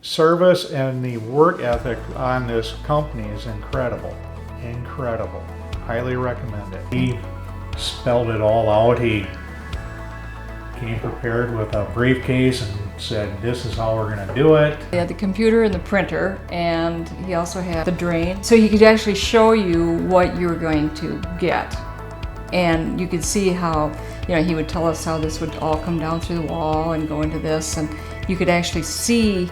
service and the work ethic on this company is incredible. Incredible. Highly recommend it. He spelled it all out. He came prepared with a briefcase and said, this is how we're gonna do it. He had the computer and the printer, and he also had the drain. So he could actually show you what you were going to get. And you could see how, he would tell us how this would all come down through the wall and go into this, and you could actually see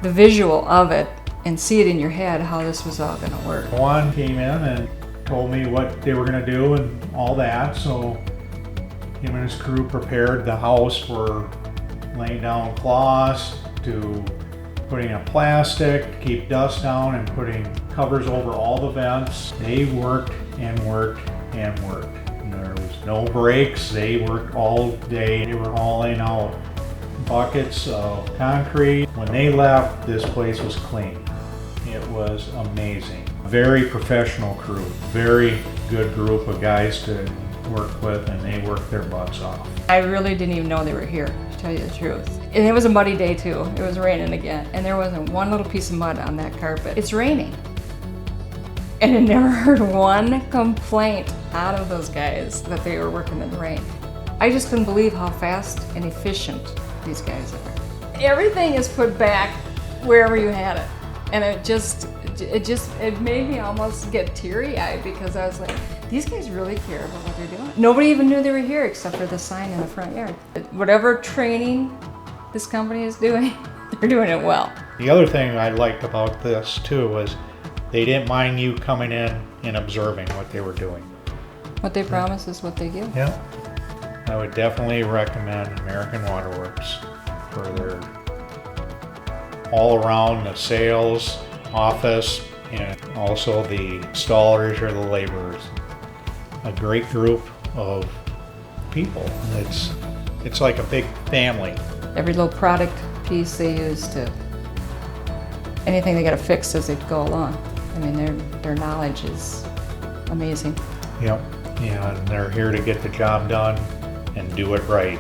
the visual of it and see it in your head how this was all gonna work. Juan came in and told me what they were gonna do and all that, so him and his crew prepared the house for laying down cloths to putting up plastic to keep dust down and putting covers over all the vents. They worked and worked and worked. And there was no breaks. They worked all day. They were hauling out buckets of concrete. When they left, this place was clean. It was amazing. Very professional crew, very good group of guys to work with, and they worked their butts off. I really didn't even know they were here, to tell you the truth. And it was a muddy day too. It was raining again, and there wasn't one little piece of mud on that carpet. It's raining. And I never heard one complaint out of those guys that they were working in the rain. I just couldn't believe how fast and efficient these guys are. Everything is put back wherever you had it. And it made me almost get teary-eyed, because I was like, these guys really care about what they're doing. Nobody even knew they were here except for the sign in the front yard. Whatever training this company is doing, they're doing it well. The other thing I liked about this too was they didn't mind you coming in and observing what they were doing. What they promise is what they give. Yeah. I would definitely recommend American Waterworks for their all around the sales, office, and also the installers or the laborers. A great group of people. It's like a big family. Every little product piece they use to anything they got to fix as they go along. I mean, their knowledge is amazing. Yep. Yeah, and they're here to get the job done and do it right.